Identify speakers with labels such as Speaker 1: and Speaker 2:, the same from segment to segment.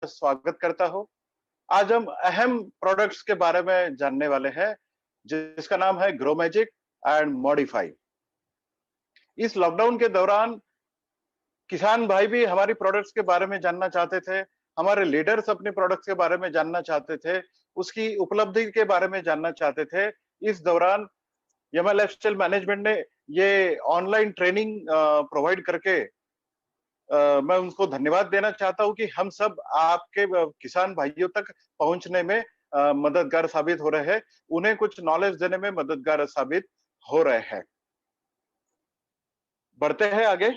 Speaker 1: स्वागत करता हूँ। आज हम अहम प्रोडक्ट्स के बारे में जानने वाले हैं, जिसका नाम है ग्रो मैजिक एंड मॉडिफाई। इस लॉकडाउन के दौरान किसान भाई भी हमारी प्रोडक्ट्स के बारे में जानना चाहते थे, हमारे लीडर्स अपने प्रोडक्ट्स के बारे में जानना चाहते थे, उसकी उपलब्धि के बारे में जानना चाहते थे। इस दौरान यमा लाइफस्टाइल मैनेजमेंट ने ये ऑनलाइन ट्रेनिंग प्रोवाइड करके मैं उनको धन्यवाद देना चाहता हूँ कि हम सब आपके किसान भाइयों तक पहुंचने में मददगार साबित हो रहे हैं, उन्हें कुछ नॉलेज देने में मददगार साबित हो रहे हैं। बढ़ते हैं आगे।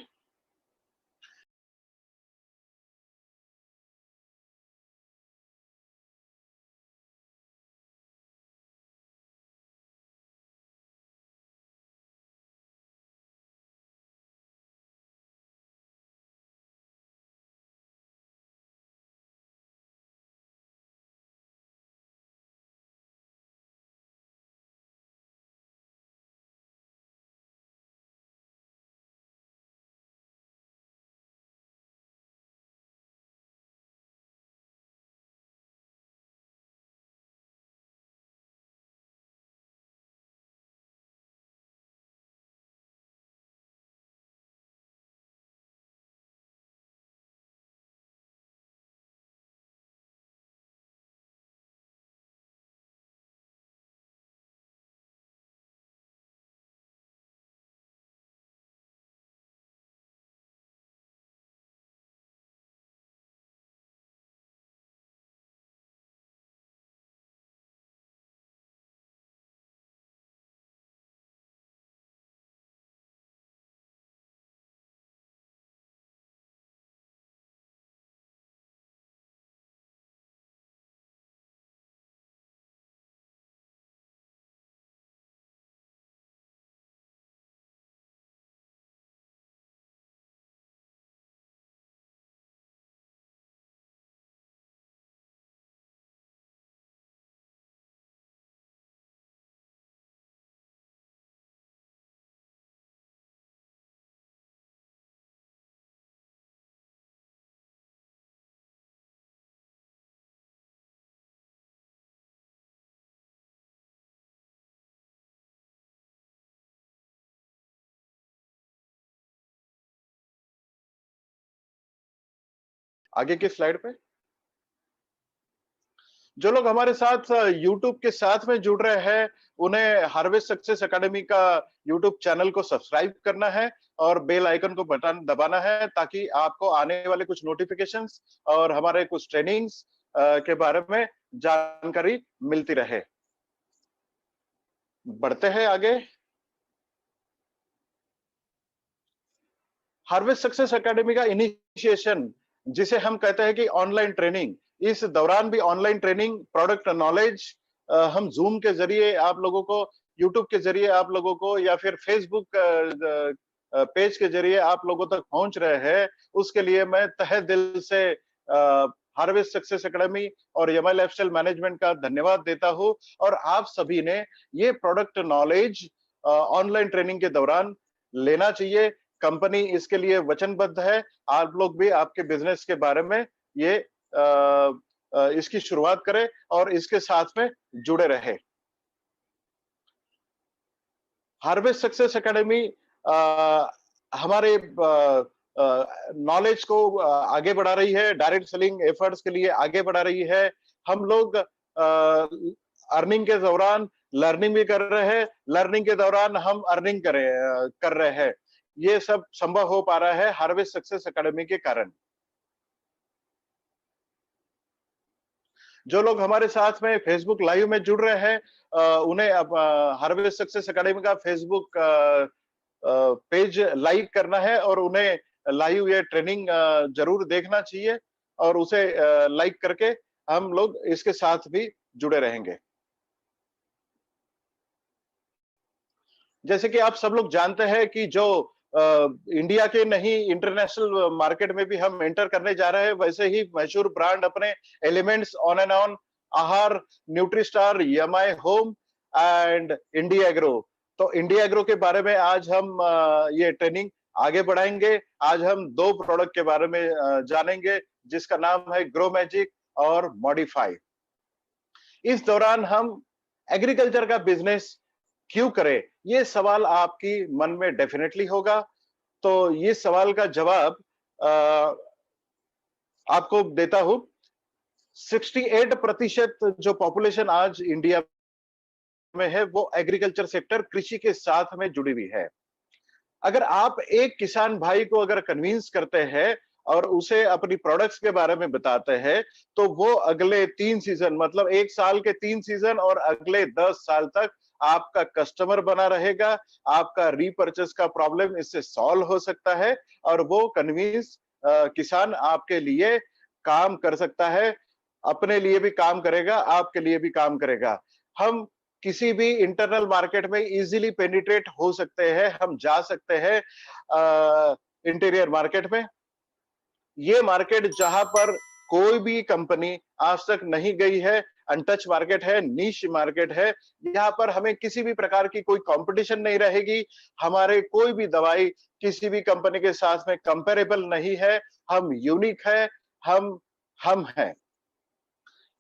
Speaker 1: आगे की स्लाइड पे जो लोग हमारे साथ यूट्यूब के साथ में जुड़ रहे हैं, उन्हें हार्वेस्ट सक्सेस एकेडमी का यूट्यूब चैनल को सब्सक्राइब करना है और बेल आइकन को बटन दबाना है, ताकि आपको आने वाले कुछ नोटिफिकेशंस और हमारे कुछ ट्रेनिंग्स के बारे में जानकारी मिलती रहे। बढ़ते हैं आगे। हार्वेस्ट सक्सेस एकेडमी का इनिशिएशन, जिसे हम कहते हैं कि ऑनलाइन ट्रेनिंग, इस दौरान भी ऑनलाइन ट्रेनिंग, प्रोडक्ट नॉलेज हम जूम के जरिए आप लोगों को, यूट्यूब के जरिए आप लोगों को, या फिर फेसबुक पेज के जरिए आप लोगों तक पहुंच रहे हैं। उसके लिए मैं तहे दिल से हार्वेस्ट सक्सेस एकेडमी और यमा लाइफस्टाइल मैनेजमेंट का धन्यवाद देता हूं। और आप सभी ने ये प्रोडक्ट नॉलेज ऑनलाइन ट्रेनिंग के दौरान लेना चाहिए। कंपनी इसके लिए वचनबद्ध है। आप लोग भी आपके बिजनेस के बारे में ये इसकी शुरुआत करें और इसके साथ में जुड़े रहे। हार्वेस्ट सक्सेस एकेडमी हमारे नॉलेज को आगे बढ़ा रही है, डायरेक्ट सेलिंग एफर्ट्स के लिए आगे बढ़ा रही है। हम लोग अर्निंग के दौरान लर्निंग भी कर रहे हैं, लर्निंग के दौरान हम अर्निंग कर रहे हैं। ये सब संभव हो पा रहा है हार्वेस्ट सक्सेस एकेडमी के कारण। जो लोग हमारे साथ में फेसबुक लाइव में जुड़ रहे हैं, उन्हें अब हार्वेस्ट सक्सेस एकेडमी का फेसबुक पेज लाइक करना है और उन्हें लाइव ये ट्रेनिंग जरूर देखना चाहिए और उसे लाइक करके हम लोग इसके साथ भी जुड़े रहेंगे। जैसे कि आप सब लोग जानते हैं कि जो इंडिया के नहीं, इंटरनेशनल मार्केट में भी हम एंटर करने जा रहे हैं, वैसे ही मशहूर ब्रांड अपने elements, on and on, Aahar, Nutristar, यमाई होम एंड इंडिया एग्रो। तो इंडिया एग्रो के बारे में आज हम ये ट्रेनिंग आगे बढ़ाएंगे। आज हम दो प्रोडक्ट के बारे में जानेंगे, जिसका नाम है ग्रो मैजिक और मॉडिफाई। इस दौरान हम एग्रीकल्चर का बिजनेस क्यों करें? ये सवाल आपकी मन में डेफिनेटली होगा। तो ये सवाल का जवाब अ, आपको देता हूं। 68% जो पॉपुलेशन आज इंडिया में है वो एग्रीकल्चर सेक्टर, कृषि के साथ में जुड़ी हुई है। अगर आप एक किसान भाई को अगर कन्विंस करते हैं और उसे अपनी प्रोडक्ट्स के बारे में बताते हैं, तो वो अगले 3 सीजन, मतलब 1 साल के 3 सीजन और अगले 10 साल तक आपका कस्टमर बना रहेगा। आपका रीपर्चेस का प्रॉब्लम इससे सॉल्व हो सकता है और वो कन्विंस किसान आपके लिए काम कर सकता है। अपने लिए भी काम करेगा, आपके लिए भी काम करेगा। हम किसी भी इंटरनल मार्केट में इजीली पेनिट्रेट हो सकते हैं, हम जा सकते हैं इंटीरियर मार्केट में। ये मार्केट जहां पर कोई भी कंपनी आज तक नहीं गई है, अनटच मार्केट है, नीश मार्केट है। यहाँ पर हमें किसी भी प्रकार की कोई कंपटीशन नहीं रहेगी। हमारे कोई भी दवाई किसी भी कंपनी के साथ में कंपेरेबल नहीं है। हम यूनिक है, हम हैं।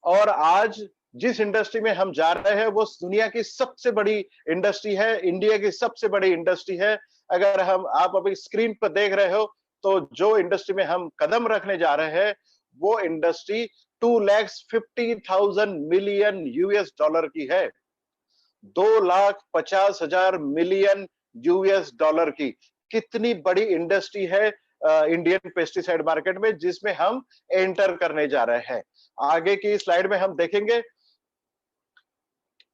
Speaker 1: और आज जिस इंडस्ट्री में हम जा रहे हैं वो दुनिया की सबसे बड़ी इंडस्ट्री है, इंडिया की सबसे बड़ी इंडस्ट्री है। अगर हम आप अभी स्क्रीन पर देख रहे हो तो जो इंडस्ट्री में हम कदम रखने जा रहे हैं वो इंडस्ट्री 2,50,000 मिलियन यूएस डॉलर की है। 2,50,000 मिलियन यूएस डॉलर की कितनी बड़ी इंडस्ट्री है इंडियन पेस्टिसाइड मार्केट में, जिसमें हम एंटर करने जा रहे हैं। आगे की स्लाइड में हम देखेंगे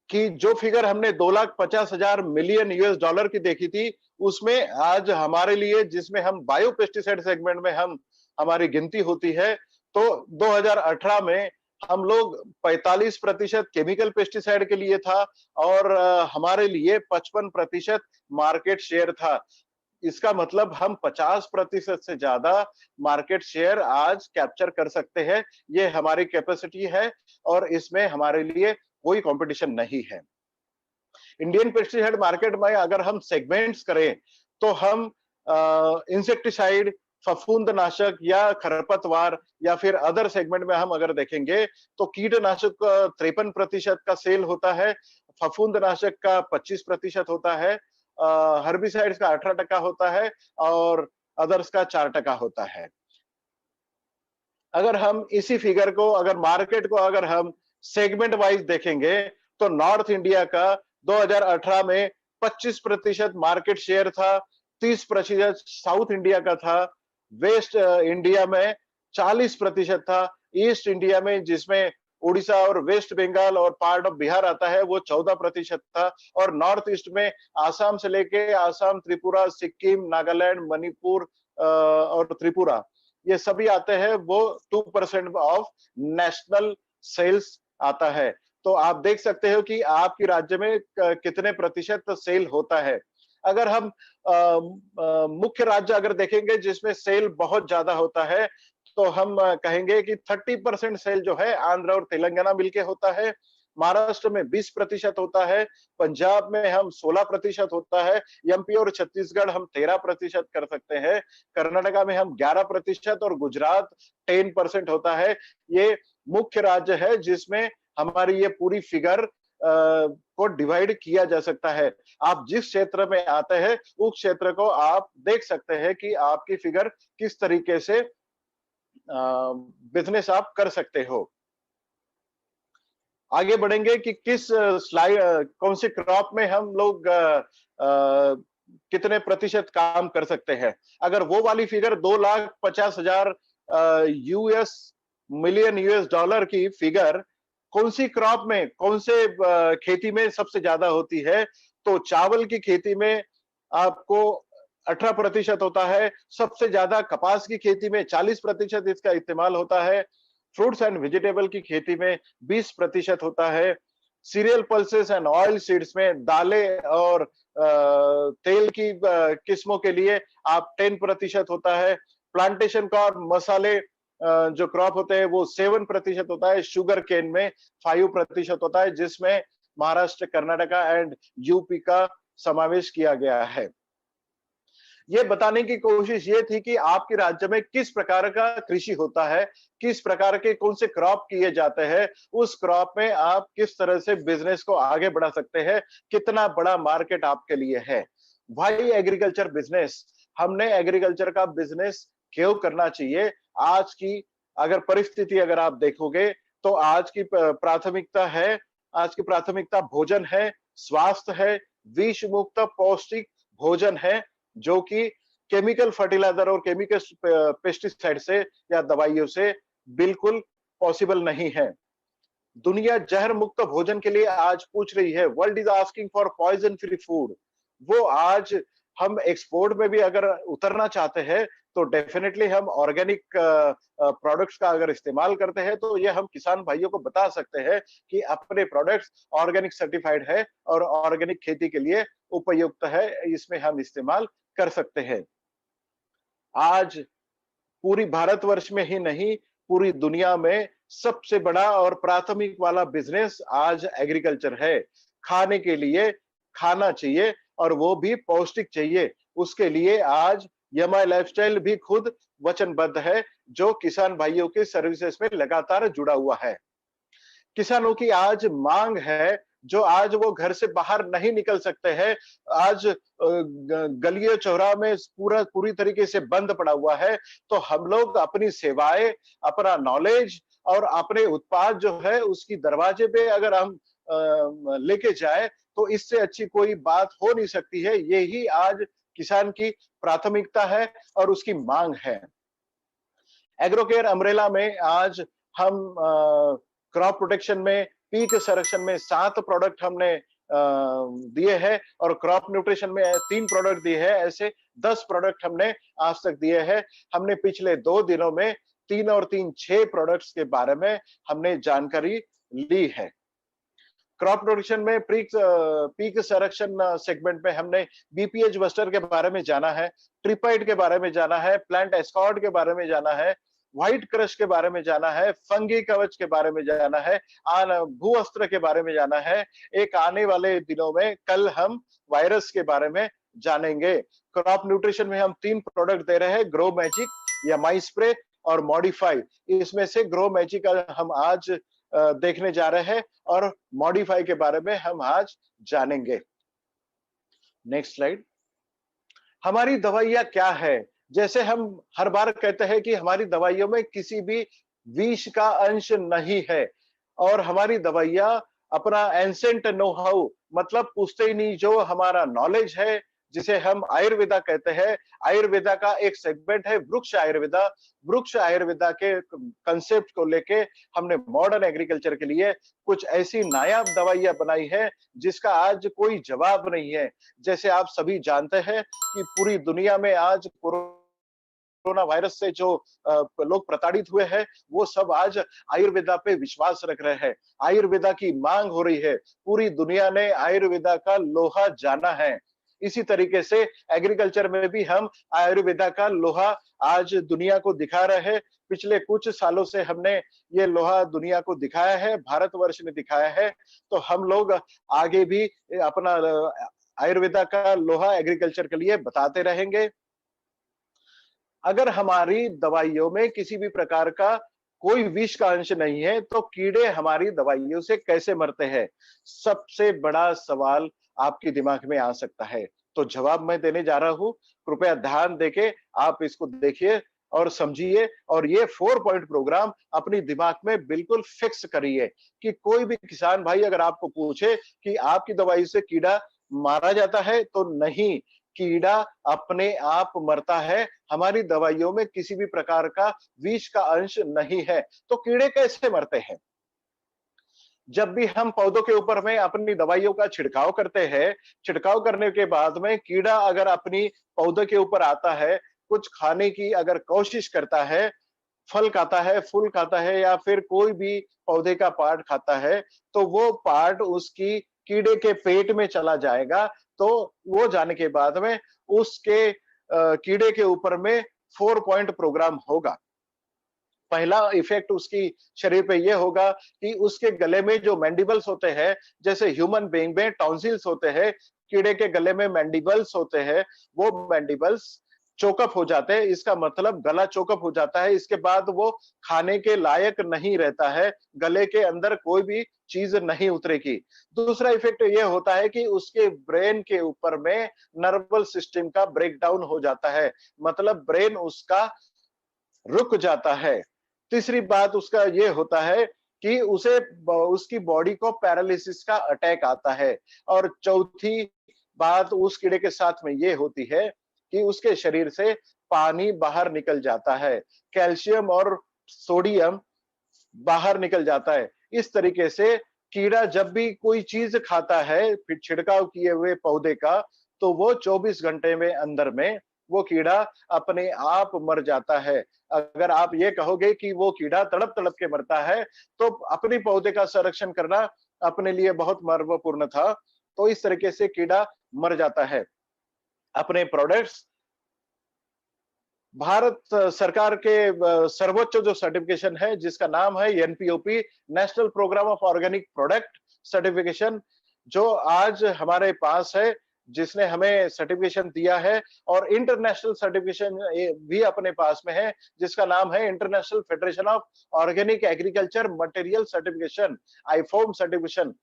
Speaker 1: कि जो फिगर हमने 2,50,000 मिलियन यूएस डॉलर की देखी थी, उसमें आज हमारे लिए, जिसमें हम बायो पेस्टिसाइड सेगमेंट में हम हमारी गिनती होती है, तो 2018 में हम लोग 45% केमिकल पेस्टिसाइड के लिए था और हमारे लिए 55% मार्केट शेयर था। इसका मतलब हम 50% से ज्यादा मार्केट शेयर आज कैप्चर कर सकते हैं। ये हमारी कैपेसिटी है और इसमें हमारे लिए कोई कंपटीशन नहीं है। इंडियन पेस्टिसाइड मार्केट में अगर हम सेगमेंट्स करें तो हम इंसेक्टिसाइड, फफूंदनाशक या खरपतवार या फिर अदर सेगमेंट में हम अगर देखेंगे तो कीटनाशक 53% का सेल होता है, फफूंदनाशक का 25% होता है, हर्बिसाइड्स का 18% होता है और अदर्स का 4% होता है। अगर हम इसी फिगर को, अगर मार्केट को अगर हम सेगमेंट वाइज देखेंगे तो नॉर्थ इंडिया का 2018 में 25% मार्केट शेयर था, 30% साउथ इंडिया का था, वेस्ट इंडिया में 40% था, ईस्ट इंडिया में जिसमें उड़ीसा और वेस्ट बंगाल और पार्ट ऑफ बिहार आता है वो 14% था, और नॉर्थ ईस्ट में आसाम से लेके आसाम, त्रिपुरा, सिक्किम, नागालैंड, मणिपुर और त्रिपुरा ये सभी आते हैं, वो 2% ऑफ नेशनल सेल्स आता है। तो आप देख सकते हो कि आपके राज्य में कितने प्रतिशत सेल होता है। अगर हम मुख्य राज्य अगर देखेंगे जिसमें सेल बहुत ज्यादा होता है तो हम कहेंगे कि 30% सेल जो है आंध्र और तेलंगाना मिलके होता है, महाराष्ट्र में 20% होता है, पंजाब में हम 16% होता है, एमपी और छत्तीसगढ़ हम 13% कर सकते हैं, कर्नाटका में हम 11% और गुजरात 10% होता है। ये मुख्य राज्य है जिसमें हमारी ये पूरी फिगर को डिवाइड किया जा सकता है। आप जिस क्षेत्र में आते हैं उस क्षेत्र को आप देख सकते हैं कि आपकी फिगर किस तरीके से बिजनेस आप कर सकते हो। आगे बढ़ेंगे कि किस स्लाइड कौन सी क्रॉप में हम लोग कितने प्रतिशत काम कर सकते हैं। अगर वो वाली figure 2,50,000 US million US dollar की फिगर कौन सी क्रॉप में, कौन से खेती में सबसे ज्यादा होती है, तो चावल की खेती में आपको 18% होता है, सबसे ज्यादा कपास की खेती में 40% इसका इस्तेमाल होता है, फ्रूट्स एंड वेजिटेबल की खेती में 20% होता है, serial pulses and oil seeds में दालें और तेल की किस्मों के लिए आप 10% होता है, प्लांटेशन कॉर्न मसाले जो क्रॉप होते हैं वो 7% होता है, शुगर केन में 5% होता है, जिसमें महाराष्ट्र, कर्नाटका एंड यूपी का समावेश किया गया है। ये बताने की कोशिश ये थी कि आपके राज्य में किस प्रकार का कृषि होता है, किस प्रकार के कौन से क्रॉप किए जाते हैं, उस क्रॉप में आप किस तरह से बिजनेस को आगे बढ़ा सकते हैं, कितना बड़ा मार्केट आपके लिए है। भाई एग्रीकल्चर बिजनेस, हमने एग्रीकल्चर का बिजनेस क्यों करना चाहिए? आज की अगर परिस्थिति अगर आप देखोगे तो आज की प्राथमिकता है, आज की प्राथमिकता भोजन है, स्वास्थ्य है, विष मुक्त पौष्टिक भोजन है, जो कि केमिकल फर्टिलाइजर और केमिकल पेस्टिसाइड से या दवाइयों से बिल्कुल पॉसिबल नहीं है। दुनिया जहर मुक्त भोजन के लिए आज पूछ रही है, world is asking for poison free food. वो आज हम एक्सपोर्ट में भी अगर उतरना चाहते हैं तो डेफिनेटली हम ऑर्गेनिक प्रोडक्ट्स का अगर इस्तेमाल करते हैं तो ये हम किसान भाइयों को बता सकते हैं कि अपने प्रोडक्ट्स ऑर्गेनिक सर्टिफाइड है और ऑर्गेनिक खेती के लिए उपयुक्त है, इसमें हम इस्तेमाल कर सकते हैं। आज पूरी भारतवर्ष में ही नहीं, पूरी दुनिया में सबसे बड़ा और प्राथमिक वाला बिजनेस आज एग्रीकल्चर है। खाने के लिए खाना चाहिए और वो भी पौष्टिक चाहिए। उसके लिए आज एमआई लाइफस्टाइल भी खुद वचनबद्ध है, जो किसान भाइयों के सर्विसेज में लगातार जुड़ा हुआ है। किसानों की आज मांग है, जो आज वो घर से बाहर नहीं निकल सकते हैं। आज गलियों चौराहे में पूरी तरीके से बंद पड़ा हुआ है। तो हम लोग अपनी सेवाएं, अपना नॉलेज और अपने उत्पाद जो है उसकी दरवाजे पे अगर हम लेके जाए तो इससे अच्छी कोई बात हो नहीं सकती है। यही आज किसान की प्राथमिकता है और उसकी मांग है। एग्रोकेयर अम्ब्रेला में आज हम क्रॉप प्रोटेक्शन में, पीक संरक्षण में 7 प्रोडक्ट हमने दिए हैं और क्रॉप न्यूट्रिशन में 3 प्रोडक्ट दिए हैं। ऐसे 10 प्रोडक्ट हमने आज तक दिए हैं। हमने पिछले 2 दिनों में 3 और 3 6 प्रोडक्ट्स के बारे में हमने जानकारी ली है। क्रॉप प्रोटेक्शन में पीक संरक्षण सेगमेंट में हमने बीपीएच बस्टर के बारे में जाना है, ट्रिपाइड के बारे में जाना है, प्लांट एस्कॉर्ट के बारे में जाना है, व्हाइट क्रश के बारे में जाना है, फंगी कवच के बारे में जाना है, भू अस्त्र के बारे में जाना है। एक आने वाले दिनों में कल हम वायरस के बारे में जानेंगे। क्रॉप न्यूट्रिशन में हम 3 प्रोडक्ट दे रहे हैं, ग्रो मैजिक या माई स्प्रे और मॉडिफाई। इसमें से ग्रो मैजिक हम आज देखने जा रहे हैं और मॉडिफाई के बारे में हम आज जानेंगे। Next slide. हमारी दवाइयां क्या है? जैसे हम हर बार कहते हैं कि हमारी दवाइयों में किसी भी विष का अंश नहीं है और हमारी दवाइयां अपना एंसेंट नो हाउ, मतलब पूछते ही नहीं, जो हमारा नॉलेज है जिसे हम आयुर्वेदा कहते हैं। आयुर्वेदा का एक सेगमेंट है वृक्ष आयुर्वेदा। वृक्ष आयुर्वेदा के कंसेप्ट को लेके हमने मॉडर्न एग्रीकल्चर के लिए कुछ ऐसी नायाब दवाइयां बनाई है जिसका आज कोई जवाब नहीं है। जैसे आप सभी जानते हैं कि पूरी दुनिया में आज कोरोना वायरस से जो लोग प्रताड़ित हुए हैं, वो सब आज आयुर्वेदा पे विश्वास रख रहे हैं। आयुर्वेदा की मांग हो रही है। पूरी दुनिया ने आयुर्वेदा का लोहा जाना है। इसी तरीके से एग्रीकल्चर में भी हम आयुर्वेदा का लोहा आज दुनिया को दिखा रहे हैं। पिछले कुछ सालों से हमने ये लोहा दुनिया को दिखाया है, भारतवर्ष ने दिखाया है। तो हम लोग आगे भी अपना आयुर्वेदा का लोहा एग्रीकल्चर के लिए बताते रहेंगे। अगर हमारी दवाइयों में किसी भी प्रकार का कोई विष का अंश नहीं है तो कीड़े हमारी दवाइयों से कैसे मरते हैं? सबसे बड़ा सवाल आपके दिमाग में आ सकता है। तो जवाब मैं देने जा रहा हूं। कृपया ध्यान देके आप इसको देखिए और समझिए और ये 4 पॉइंट प्रोग्राम अपनी दिमाग में बिल्कुल फिक्स करिए कि कोई भी किसान भाई अगर आपको पूछे कि आपकी दवाई से कीड़ा मारा जाता है, तो नहीं, कीड़ा अपने आप मरता है। हमारी दवाइयों में किसी भी प्रकार का विष का अंश नहीं है। तो कीड़े कैसे मरते हैं? जब भी हम पौधों के ऊपर में अपनी दवाइयों का छिड़काव करते हैं, छिड़काव करने के बाद में कीड़ा अगर अपनी पौधे के ऊपर आता है, कुछ खाने की अगर कोशिश करता है, फल खाता है, फूल खाता है या फिर कोई भी पौधे का पार्ट खाता है, तो वो पार्ट उसकी कीड़े के पेट में चला जाएगा। तो वो जाने के बाद में उसके कीड़े के ऊपर में 4 पॉइंट प्रोग्राम होगा। पहला इफेक्ट उसकी शरीर पे ये होगा कि उसके गले में जो मैंडिबल्स होते हैं, जैसे ह्यूमन बीइंग में टॉन्सिल्स होते हैं, कीड़े के गले में मैंडिबल्स होते हैं, वो मैंडिबल्स चोकअप हो जाते हैं। इसका मतलब गला चोकअप हो जाता है, इसके बाद वो खाने के लायक नहीं रहता है, गले के अंदर कोई भी चीज नहीं उतरेगी। दूसरा इफेक्ट ये होता है कि उसके ब्रेन के ऊपर में नर्वस सिस्टम का ब्रेकडाउन हो जाता है, मतलब ब्रेन उसका रुक जाता है। तीसरी बात उसका ये होता है कि उसकी बॉडी को पैरालिसिस का अटैक आता है। और चौथी बात उस कीड़े के साथ में ये होती है कि उसके शरीर से पानी बाहर निकल जाता है, कैल्शियम और सोडियम बाहर निकल जाता है। इस तरीके से कीड़ा जब भी कोई चीज खाता है फिर छिड़काव किए हुए पौधे का, तो वो 24 घंटे में अंदर में वो कीड़ा अपने आप मर जाता है। अगर आप ये कहोगे कि वो कीड़ा तड़प तड़प के मरता है, तो अपने पौधे का संरक्षण करना अपने लिए बहुत महत्वपूर्ण था। तो इस तरीके से कीड़ा मर जाता है। अपने प्रोडक्ट्स भारत सरकार के सर्वोच्च जो सर्टिफिकेशन है जिसका नाम है NPOP, national programme of organic product certification, जो आज हमारे पास है, जिसने हमें सर्टिफिकेशन दिया है। और इंटरनेशनल सर्टिफिकेशन भी अपने पास में है, जिसका नाम है international federation of organic agriculture material certification, IFOAM certification.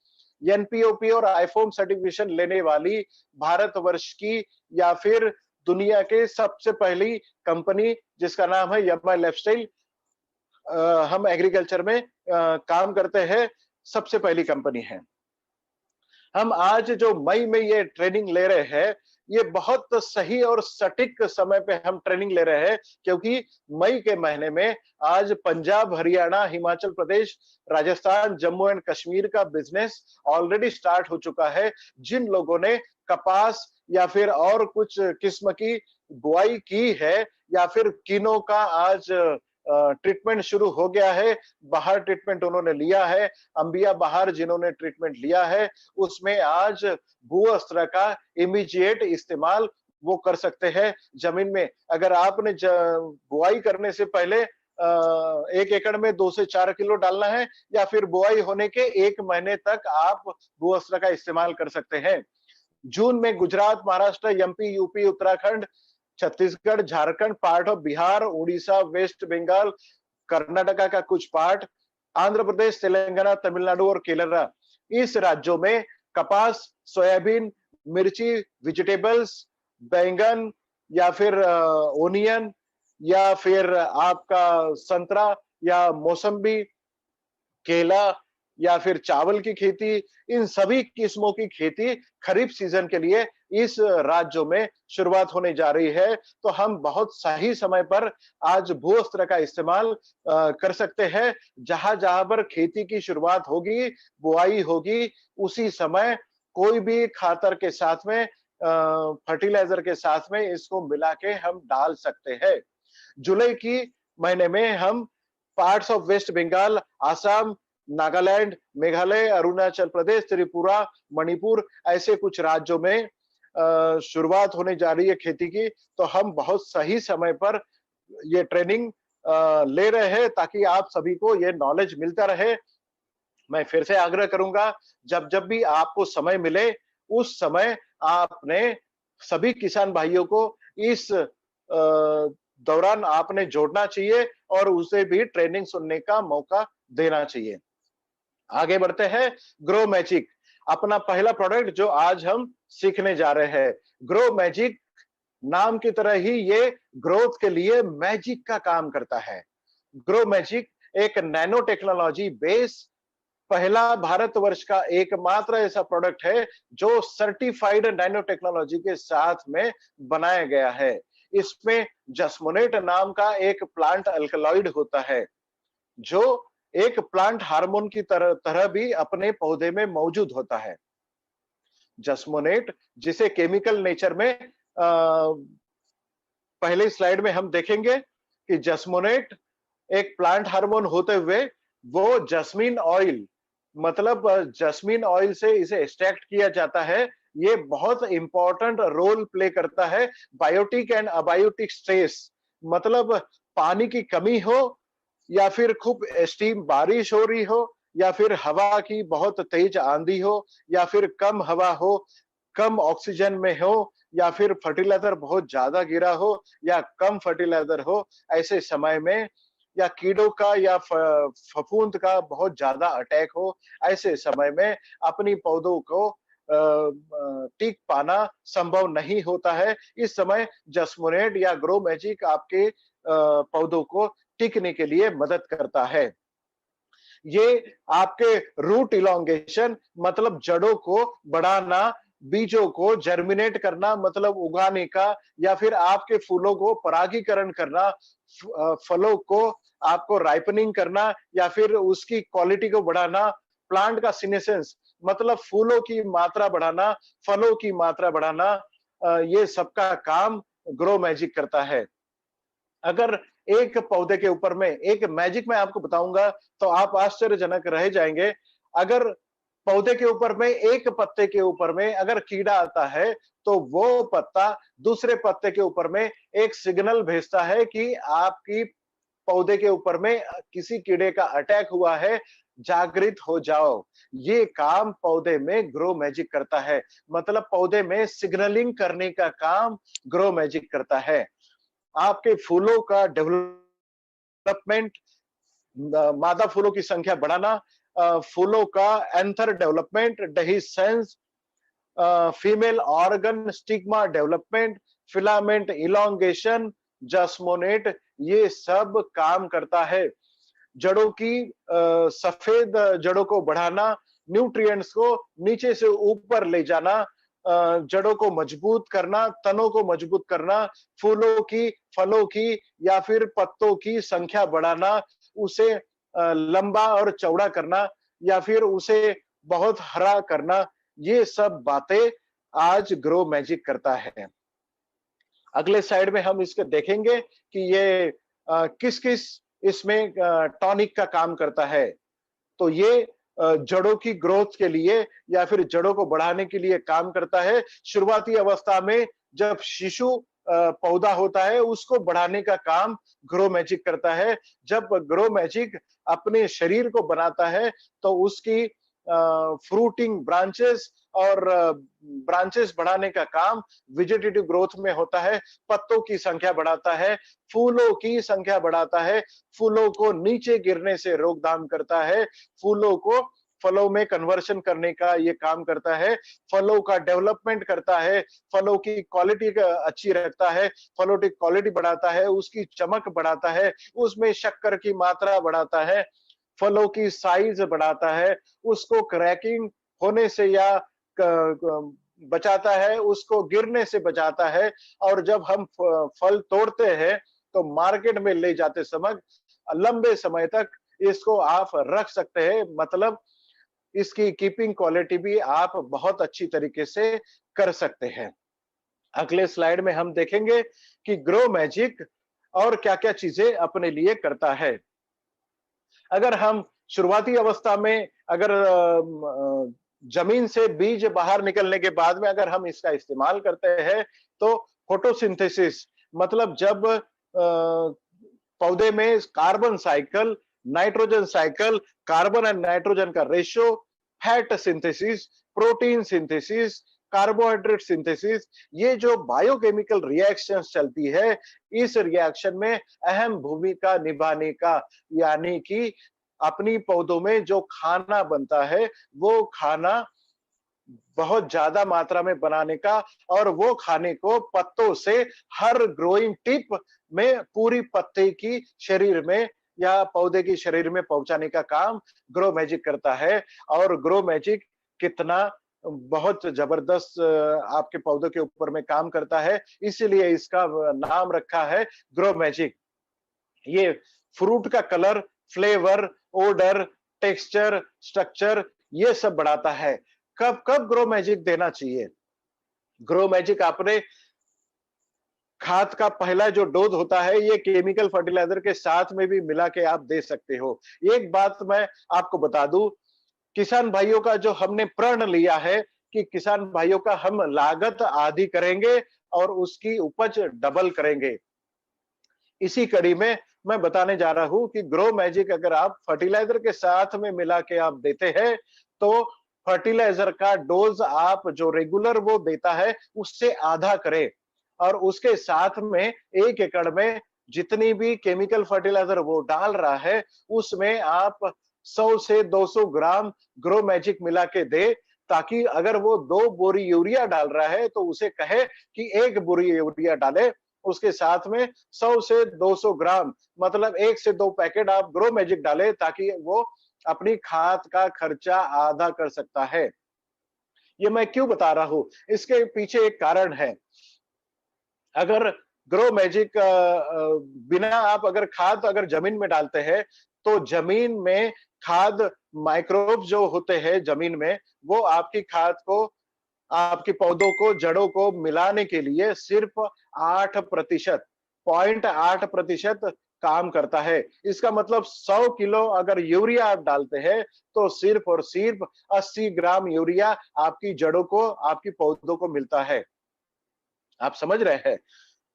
Speaker 1: NPOP और आईफोम सर्टिफिकेशन लेने वाली भारतवर्ष की या फिर दुनिया के सबसे पहली कंपनी, जिसका नाम है यम्मा लाइफस्टाइल, हम एग्रीकल्चर में काम करते हैं, सबसे पहली कंपनी है। हम आज जो मई में ये ट्रेनिंग ले रहे हैं, ये बहुत सही और सटीक समय पे हम ट्रेनिंग ले रहे हैं, क्योंकि मई के महीने में आज पंजाब, हरियाणा, हिमाचल प्रदेश, राजस्थान, जम्मू एंड कश्मीर का बिजनेस ऑलरेडी स्टार्ट हो चुका है। जिन लोगों ने कपास या फिर और कुछ किस्म की बुआई की है, या फिर किनो का आज ट्रीटमेंट शुरू हो गया है, बाहर ट्रीटमेंट उन्होंने लिया है, अंबिया बाहर जिन्होंने ट्रीटमेंट लिया है, उसमें आज भू अस्त्र का इमीडिएट इस्तेमाल वो कर सकते हैं जमीन में। अगर आपने बुआई करने से पहले 1 एकड़ में 2 से 4 किलो डालना है, या फिर बुआई होने के 1 महीने तक आप भू अस्त्र का इस्तेमाल कर सकते हैं। जून में Gujarat, Maharashtra, MP, UP, Uttarakhand, Chhattisgarh, Jharkhand, part of Bihar, Orissa, West Bengal, Karnataka का कुछ पार्ट, आंध्र प्रदेश, तेलंगाना, तमिलनाडु और केरला, इस राज्यों में कपास, सोयाबीन, मिर्ची, वेजिटेबल्स, बैंगन या फिर ओनियन या फिर आपका संतरा या मौसम्बी, केला या फिर चावल की खेती, इन सभी किस्मों की खेती खरीफ सीजन के लिए इस राज्यों में शुरुआत होने जा रही है। तो हम बहुत सही समय पर आज भू अस्त्र का इस्तेमाल कर सकते हैं। जहां जहां पर खेती की शुरुआत होगी, बुआई होगी, उसी समय कोई भी खातर के साथ में, फर्टिलाइजर के साथ में इसको मिला के हम डाल सकते हैं। जुलाई की महीने में हम parts of West Bengal, Assam, Nagaland, Meghalaya, Arunachal Pradesh, Tripura, Manipur, ऐसे कुछ राज्यों में शुरुआत होने जा रही है खेती की। तो हम बहुत सही समय पर ये ट्रेनिंग ले रहे हैं, ताकि आप सभी को ये नॉलेज मिलता रहे। मैं फिर से आग्रह करूंगा, जब जब भी आपको समय मिले, उस समय आपने सभी किसान भाइयों को इस दौरान आपने जोड़ना चाहिए और उसे भी ट्रेनिंग सुनने का मौका देना चाहिए। आगे बढ़ते हैं, ग्रो मैजिक, अपना पहला प्रोडक्ट जो आज हम सीखने जा रहे हैं। ग्रो मैजिक, नाम की तरह ही ये ग्रोथ के लिए मैजिक का काम करता है। ग्रो मैजिक एक नैनो टेक्नोलॉजी बेस पहला भारतवर्ष का एकमात्र ऐसा प्रोडक्ट है जो सर्टिफाइड नैनो टेक्नोलॉजी के साथ में बनाया गया है। इसमें जस्मोनेट नाम का एक प्लांट अल्कलॉइड होता है, जो एक प्लांट हार्मोन की तरह भी अपने पौधे में मौजूद होता है। जस्मोनेट, जिसे केमिकल नेचर में पहले स्लाइड में हम देखेंगे कि जस्मोनेट एक प्लांट हार्मोन होते हुए वो जस्मीन ऑयल, मतलब जस्मीन ऑयल से इसे एक्सट्रैक्ट किया जाता है। ये बहुत इंपॉर्टेंट रोल प्ले करता है बायोटिक एंड अबायोटिक स्ट्रेस, मतलब पानी की कमी हो या फिर खूब एक्सट्रीम बारिश हो रही हो, या फिर हवा की बहुत तेज आंधी हो, या फिर कम हवा हो, कम ऑक्सीजन में हो या फिर फर्टिलाइजर बहुत ज्यादा गिरा हो या कम फर्टिलाइजर हो, ऐसे समय में या कीड़ों का या फफूंद का बहुत ज्यादा अटैक हो, ऐसे समय में अपनी पौधों को टिक पाना संभव नहीं होता है। इस समय जस्मोनेट या ग्रो मैजिक आपके पौधों को टिकने के लिए मदद करता है। ये आपके रूट इलोंगेशन मतलब जड़ों को बढ़ाना, बीजों को जर्मिनेट करना मतलब उगाने का, या फिर आपके फूलों को परागीकरण करना, फलों को आपको राइपनिंग करना या फिर उसकी क्वालिटी को बढ़ाना, प्लांट का सीनेसेंस मतलब फूलों की मात्रा बढ़ाना, फलों की मात्रा बढ़ाना, ये सबका काम ग्रो मैजिक करता है। अगर एक पौधे के ऊपर में एक मैजिक मैं आपको बताऊंगा तो आप आश्चर्यजनक रह जाएंगे। अगर पौधे के ऊपर में एक पत्ते के ऊपर में अगर कीड़ा आता है तो वो पत्ता दूसरे पत्ते के ऊपर में एक सिग्नल भेजता है कि आपकी पौधे के ऊपर में किसी कीड़े का अटैक हुआ है, जागृत हो जाओ। ये काम पौधे में ग्रो मैजिक करता है। मतलब पौधे में सिग्नलिंग करने का काम ग्रो मैजिक करता है। आपके फूलों का डेवलपमेंट, मादा फूलों की संख्या बढ़ाना, फूलों का anther development, dehiscence, female organ stigma development, filament elongation, jasmonate, ये सब काम करता है। जड़ों की सफेद जड़ों को बढ़ाना, न्यूट्रिएंट्स को नीचे से ऊपर ले जाना, जड़ों को मजबूत करना, तनों को मजबूत करना, फूलों की, फलों की या फिर पत्तों की संख्या बढ़ाना, उसे लंबा और चौड़ा करना या फिर उसे बहुत हरा करना, ये सब बातें आज ग्रो मैजिक करता है। अगले साइड में हम इसके देखेंगे कि ये किस किस इसमें टॉनिक का काम करता है। तो ये जड़ों की ग्रोथ के लिए या फिर जड़ों को बढ़ाने के लिए काम करता है। शुरुआती अवस्था में जब शिशु पौधा होता है उसको बढ़ाने का काम ग्रो मैजिक करता है। जब ग्रो मैजिक अपने शरीर को बनाता है तो उसकी फ्रूटिंग ब्रांचेस और ब्रांचेस बढ़ाने का काम वेजिटेटिव ग्रोथ में होता है। पत्तों की संख्या बढ़ाता है, फूलों की संख्या बढ़ाता है, फूलों को नीचे गिरने से रोकथाम करता है, फूलों को फलों में कन्वर्शन करने का ये काम करता है, फलों का डेवलपमेंट करता है, फलों की क्वालिटी अच्छी रखता है, फलों की क्वालिटी बढ़ाता है, उसकी चमक बढ़ाता है, उसमें शक्कर की मात्रा बढ़ाता है, फलों की साइज बढ़ाता है, उसको क्रैकिंग होने से या बचाता है, उसको गिरने से बचाता है। और जब हम फल तोड़ते हैं तो मार्केट में ले जाते समय लंबे समय तक इसको आप रख सकते हैं। मतलब इसकी कीपिंग क्वालिटी भी आप बहुत अच्छी तरीके से कर सकते हैं। अगले स्लाइड में हम देखेंगे कि ग्रो मैजिक और क्या-क्या चीजें अपने लिए करता है। अगर हम शुरुआती अवस्था में अगर जमीन से बीज बाहर निकलने के बाद में अगर हम इसका इस्तेमाल करते हैं तो फोटोसिंथेसिस मतलब जब पौधे में carbon cycle, nitrogen cycle, carbon and nitrogen का ratio, fat synthesis, protein synthesis, carbohydrate synthesis, ये जो बायोकेमिकल रिएक्शंस चलती है, इस रिएक्शन में अहम भूमिका निभाने का, यानी कि अपनी पौधों में जो खाना बनता है वो खाना बहुत ज्यादा मात्रा में बनाने का और वो खाने को पत्तों से हर ग्रोइंग टिप में पूरी पत्ते की शरीर में या पौधे की शरीर में पहुंचाने का काम ग्रो मैजिक करता है। और ग्रो मैजिक कितना बहुत जबरदस्त आपके पौधों के ऊपर में काम करता है, इसीलिए इसका नाम रखा है ग्रो मैजिक। ये फ्रूट का colour, flavour, odour, texture, structure ये सब बढ़ाता है। कब कब ग्रो मैजिक देना चाहिए? ग्रो मैजिक आपने खाद का पहला जो डोज होता है ये केमिकल फर्टिलाइजर के साथ में भी मिला के आप दे सकते हो। एक बात मैं आपको बता दूं, किसान भाइयों का जो हमने प्रण लिया है कि किसान भाइयों का हम लागत आधी करेंगे और उसकी उपज डबल करेंगे। इसी कड़ी में मैं बताने जा रहा हूं कि ग्रो मैजिक अगर आप फर्टिलाइजर के साथ में मिला के आप देते हैं तो फर्टिलाइजर का डोज आप जो रेगुलर वो देता है उससे आधा करे, और उसके साथ में 1 एकड़ में जितनी भी केमिकल फर्टिलाइजर वो डाल रहा है उसमें आप 100 से 200 ग्राम ग्रो मैजिक मिला के दे, ताकि अगर वो 2 बोरी यूरिया डाल रहा है तो उसे कहे कि 1 बोरी यूरिया डाले, उसके साथ में 100 से 200 ग्राम मतलब 1 से 2 पैकेट आप ग्रो मैजिक डाले, ताकि वो अपनी खाद का खर्चा आधा कर सकता है। ये मैं क्यों बता रहा हूं, इसके पीछे एक कारण है। अगर ग्रो मैजिक बिना आप अगर खाद अगर जमीन में डालते हैं तो जमीन में खाद माइक्रोब जो होते हैं जमीन में, वो आपकी खाद को, आपके पौधों को, जड़ों को मिलाने के लिए सिर्फ 8%, 0.8% काम करता है। इसका मतलब 100 किलो अगर यूरिया आप डालते हैं तो सिर्फ और सिर्फ 80 ग्राम यूरिया आपकी जड़ों को, आपकी पौधों को मिलता है। आप समझ रहे हैं?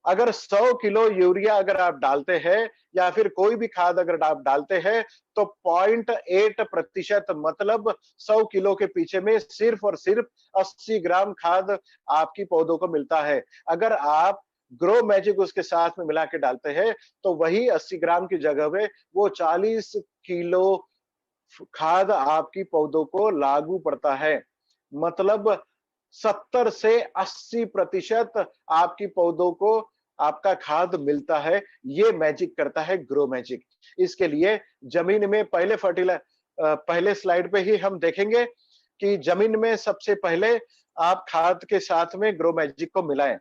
Speaker 1: अगर 100 किलो यूरिया अगर आप डालते हैं या फिर कोई भी खाद अगर आप डालते हैं तो 0.8% मतलब 100 किलो के पीछे में सिर्फ और सिर्फ 80 ग्राम खाद आपकी पौधों को मिलता है। अगर आप ग्रो मैजिक उसके साथ में मिला के डालते हैं तो वही 80 ग्राम की जगह पे वो 40 किलो खाद आपकी पौधों को लागू पड़ता है। मतलब 70 से 80% आपकी पौधों को आपका खाद मिलता है। ये मैजिक करता है ग्रो मैजिक। इसके लिए जमीन में पहले स्लाइड पे ही हम देखेंगे कि जमीन में सबसे पहले आप खाद के साथ में ग्रो मैजिक को मिलाएं।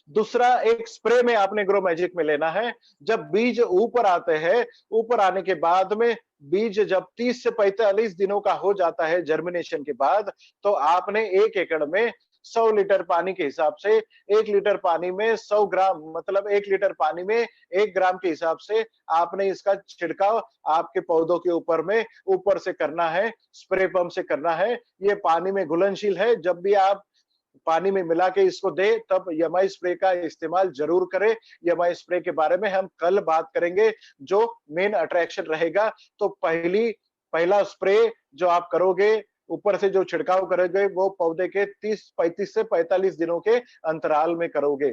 Speaker 1: दूसरा, एक स्प्रे में आपने ग्रो मैजिक में लेना है। जब बीज ऊपर आते हैं, ऊपर आने के बाद में बीज जब 30 से 45 दिनों का हो जाता है जर्मिनेशन के बाद, तो आपने 1 एकड़ में 100 लीटर पानी के हिसाब से 1 लीटर पानी में 100 ग्राम मतलब 1 लीटर पानी में 1 ग्राम के हिसाब से आपने इसका छिड़काव आपके पौधों के ऊपर में ऊपर से करना है, स्प्रे पंप से करना है। ये पानी में घुलनशील है। जब भी आप पानी में मिला के इसको दे तब एमआई स्प्रे का इस्तेमाल जरूर करें। एमआई स्प्रे के बारे में हम कल बात करेंगे, जो मेन अट्रैक्शन रहेगा। तो पहला स्प्रे जो आप करोगे, ऊपर से जो छिड़काव करोगे, वो पौधे के 35 से 45 दिनों के अंतराल में करोगे।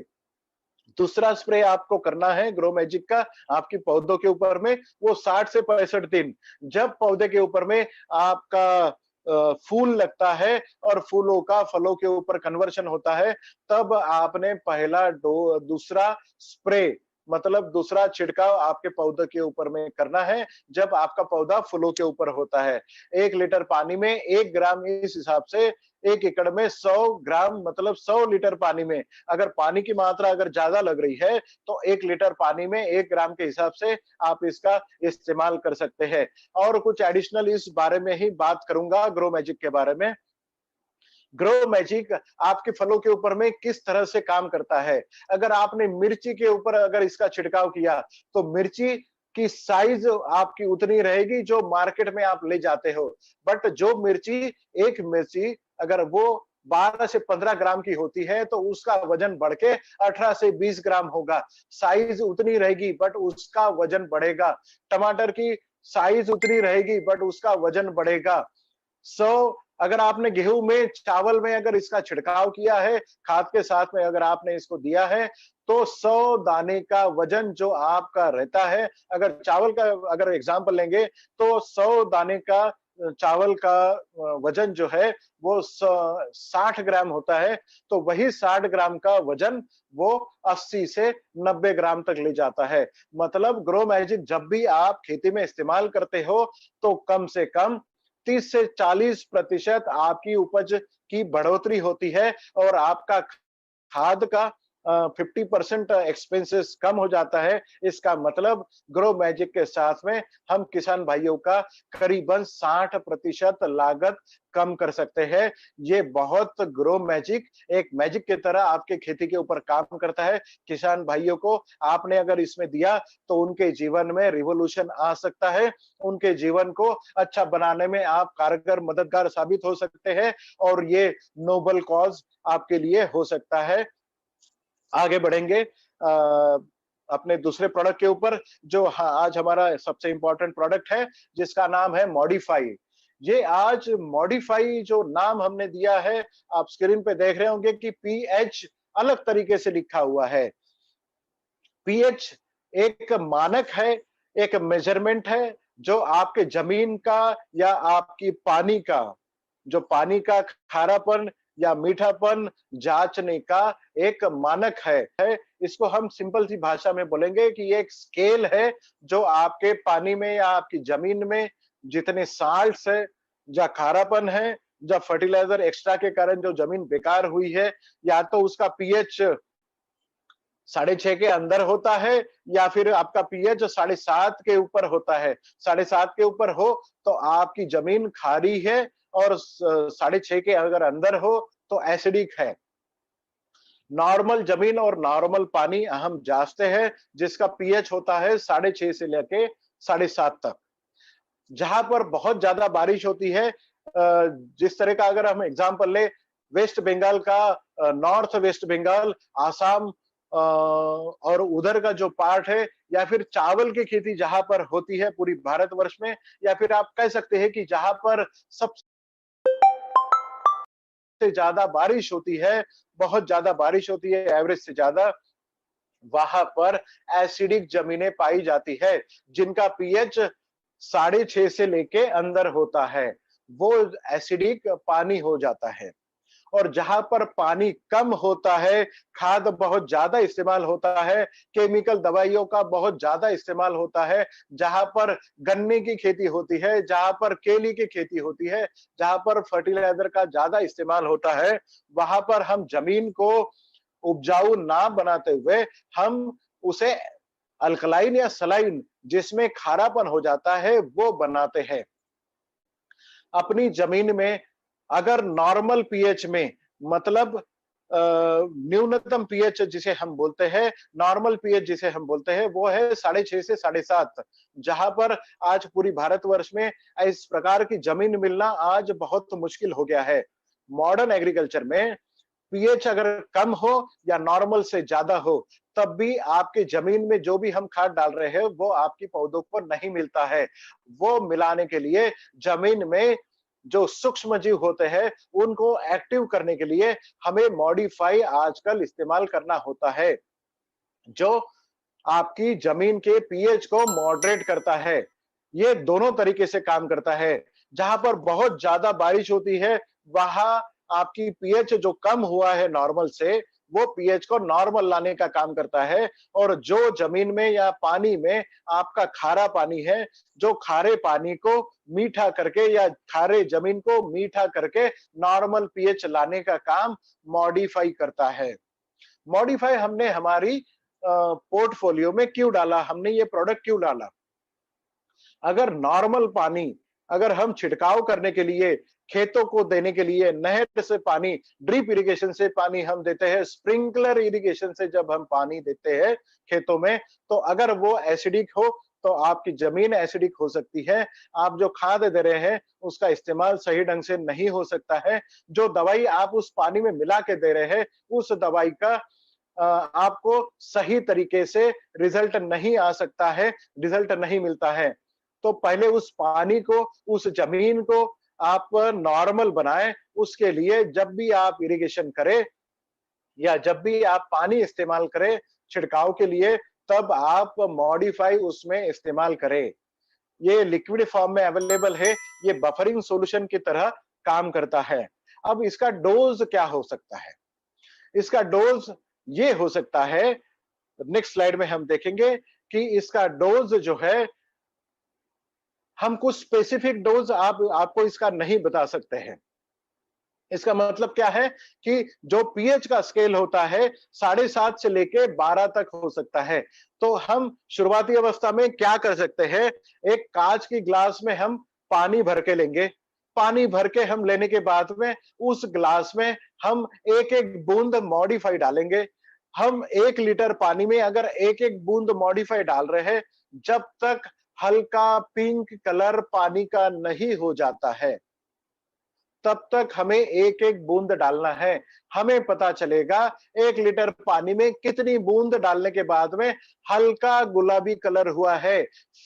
Speaker 1: दूसरा स्प्रे आपको करना है ग्रो मैजिक का आपकी पौधों के ऊपर में, वो 60 से 65 दिन, जब पौधे के ऊपर में आपका फूल लगता है और फूलों का फलों के ऊपर कन्वर्शन होता है, तब आपने दूसरा स्प्रे मतलब दूसरा छिड़काव आपके पौधे के ऊपर में करना है, जब आपका पौधा फूलों के ऊपर होता है। 1 लीटर पानी में 1 ग्राम, इस हिसाब से 1 एकड़ में 100 ग्राम मतलब 100 लीटर पानी में, अगर पानी की मात्रा अगर ज्यादा लग रही है तो 1 लीटर पानी में 1 ग्राम के हिसाब से आप इसका इस्तेमाल कर सकते हैं। और कुछ एडिशनल इस बारे में ही बात करूंगा ग्रो मैजिक के बारे में। ग्रो मैजिक आपके फलों के ऊपर में किस तरह से काम करता है। अगर आपने मिर्ची के ऊपर अगर इसका छिड़काव किया तो मिर्ची की साइज आपकी उतनी रहेगी जो मार्केट में आप ले जाते हो, बट जो एक मिर्ची अगर वो 12 से 15 ग्राम की होती है तो उसका वजन बढ़ के 18 से 20 ग्राम होगा। साइज उतनी रहेगी बट उसका वजन बढ़ेगा। टमाटर की साइज उतनी रहेगी बट उसका वजन बढ़ेगा। अगर आपने गेहूं में, चावल में अगर इसका छिड़काव किया है, खाद के साथ में अगर आपने इसको दिया है, तो 100 दाने का वजन जो आपका रहता है, अगर चावल का अगर एग्जांपल लेंगे तो 100 दाने का चावल का वजन जो है वो 60 ग्राम होता है, तो वही 60 ग्राम का वजन वो 80 से 90 ग्राम तक ले जाता है। मतलब ग्रो मैजिक जब भी आप खेती में इस्तेमाल करते हो तो कम से कम 30 से 40% आपकी उपज की बढ़ोतरी होती है और आपका खाद का 50% एक्सपेंसेस कम हो जाता है। इसका मतलब ग्रो मैजिक के साथ में हम किसान भाइयों का करीबन 60% लागत कम कर सकते हैं। ये बहुत ग्रो मैजिक एक मैजिक की तरह आपके खेती के ऊपर काम करता है। किसान भाइयों को आपने अगर इसमें दिया तो उनके जीवन में रिवॉल्यूशन आ सकता है। उनके जीवन को अच्छा बनाने में आप कारगर मददगार साबित हो सकते हैं और ये नोबल कॉज आपके लिए हो सकता है। आगे बढ़ेंगे अपने दूसरे प्रोडक्ट के ऊपर, जो आज हमारा सबसे इंपॉर्टेंट प्रोडक्ट है, जिसका नाम है मॉडिफाई। ये आज मॉडिफाई जो नाम हमने दिया है, आप स्क्रीन पे देख रहे होंगे कि पीएच अलग तरीके से लिखा हुआ है। पीएच एक मानक है, एक मेजरमेंट है जो आपके जमीन का या आपकी पानी का, जो पानी का खारापन या मीठापन जांचने का एक मानक है। इसको हम सिंपल सी भाषा में बोलेंगे कि ये एक स्केल है जो आपके पानी में या आपकी जमीन में जितने साल्ट्स है, या खारापन है, या फर्टिलाइजर एक्स्ट्रा के कारण जो जमीन बेकार हुई है, या तो उसका पीएच 6.5 के अंदर होता है, या फिर आपका पीएच 7.5 के ऊपर होता है। 7.5 के ऊपर हो तो आपकी जमीन खारी है, और 6.5 के अगर अंदर हो तो एसिडिक है। नॉर्मल जमीन और नॉर्मल पानी हम जांचते हैं, जिसका पीएच होता है 6.5 से लेके 7.5 तक। जहां पर बहुत ज्यादा बारिश होती है, जिस तरह का अगर हम एग्जांपल ले, वेस्ट बंगाल का, नॉर्थ वेस्ट बंगाल, आसाम, और उधर का जो पार्ट है, या फिर चावल की खेती जहां पर होती है पूरी भारतवर्ष में, या फिर आप कह सकते हैं कि जहां पर सबसे ज्यादा बारिश होती है, बहुत ज्यादा बारिश होती है एवरेज से ज्यादा, वहां पर एसिडिक जमीनें पाई जाती है, जिनका पीएच 6.5 से लेके अंदर होता है, वो एसिडिक पानी हो जाता है। और जहां पर पानी कम होता है, खाद बहुत ज्यादा इस्तेमाल होता है, केमिकल दवाइयों का बहुत ज्यादा इस्तेमाल होता है, जहां पर गन्ने की खेती होती है, जहां पर केली की खेती होती है, जहां पर फर्टिलाइजर का ज्यादा इस्तेमाल होता है, वहां पर हम जमीन को उपजाऊ ना बनाते हुए हम उसे अल्कलाइन या सलाइन, जिसमें खारापन हो जाता है, वो बनाते हैं। अपनी जमीन में अगर नॉर्मल पीएच में, मतलब न्यूनतम पीएच जिसे हम बोलते हैं, नॉर्मल पीएच जिसे हम बोलते हैं, वो है 6.5 से 7.5, जहां पर आज पूरी भारतवर्ष में इस प्रकार की जमीन मिलना आज बहुत मुश्किल हो गया है। मॉडर्न एग्रीकल्चर में पीएच अगर कम हो या नॉर्मल से ज्यादा हो, तब भी आपके जमीन में जो भी हम खाद डाल रहे हैं वो आपकी पौधों को नहीं मिलता है। वो मिलाने के लिए जमीन में जो सूक्ष्म जीव होते हैं उनको एक्टिव करने के लिए हमें मॉडिफाई आजकल इस्तेमाल करना होता है, जो आपकी जमीन के पीएच को मॉडरेट करता है। ये दोनों तरीके से काम करता है। जहां पर बहुत ज्यादा बारिश होती है, वहां आपकी पीएच जो कम हुआ है नॉर्मल से, वो पीएच को नॉर्मल लाने का काम करता है। और जो जमीन में या पानी में आपका खारा पानी है, जो खारे पानी को मीठा करके या खारे जमीन को मीठा करके नॉर्मल पीएच लाने का काम मॉडिफाई करता है। मॉडिफाई हमने हमारी पोर्टफोलियो में क्यों डाला, हमने ये प्रोडक्ट क्यों डाला? अगर नॉर्मल पानी अगर हम छिड़काव करने के लिए, खेतों को देने के लिए, नहर से पानी, ड्रिप इरिगेशन से पानी हम देते हैं, स्प्रिंकलर इरिगेशन से जब हम पानी देते हैं खेतों में, तो अगर वो एसिडिक हो तो आपकी जमीन एसिडिक हो सकती है। आप जो खाद दे रहे हैं उसका इस्तेमाल सही ढंग से नहीं हो सकता है। जो दवाई आप उस पानी में मिला के दे रहे हैं, उस दवाई का आपको सही तरीके से रिजल्ट नहीं आ सकता है, रिजल्ट नहीं मिलता है। तो पहले उस पानी को, उस जमीन को आप नॉर्मल बनाएं। उसके लिए जब भी आप इरिगेशन करें या जब भी आप पानी इस्तेमाल करें छिड़काव के लिए, तब आप मॉडिफाई उसमें इस्तेमाल करें। ये लिक्विड फॉर्म में अवेलेबल है, ये बफरिंग सॉल्यूशन की तरह काम करता है। अब इसका डोज क्या हो सकता है? इसका डोज ये हो सकता है, नेक्स्ट स्लाइड में हम देखेंगे कि इसका डोज जो है, हम कुछ स्पेसिफिक डोज आपको इसका नहीं बता सकते हैं। इसका मतलब क्या है कि जो पीएच का स्केल होता है 7.5 से लेके 12 तक हो सकता है। तो हम शुरुआती अवस्था में क्या कर सकते हैं, एक कांच की ग्लास में हम पानी भर के लेंगे। पानी भर के हम लेने के बाद में उस ग्लास में हम एक एक बूंद मॉडिफाई डालेंगे। हम 1 लीटर पानी में अगर एक एक बूंद मॉडिफाई डाल रहे हैं, जब तक हल्का पिंक कलर पानी का नहीं हो जाता है, तब तक हमें एक एक बूंद डालना है। हमें पता चलेगा 1 लीटर पानी में कितनी बूंद डालने के बाद में हल्का गुलाबी कलर हुआ है,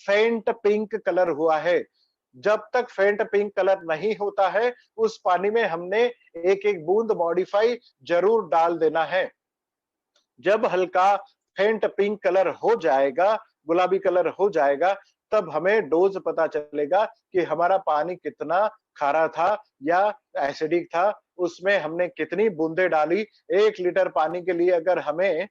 Speaker 1: फेंट पिंक कलर हुआ है। जब तक फेंट पिंक कलर नहीं होता है, उस पानी में हमने एक एक बूंद मॉडिफाई जरूर डाल देना है। जब हल्का फेंट पिंक कलर हो जाएगा, गुलाबी कलर हो जाएगा, तब हमें डोज पता चलेगा कि हमारा पानी कितना खारा था या एसिडिक था, उसमें हमने कितनी बूंदे डाली। 1 लीटर पानी के लिए अगर हमें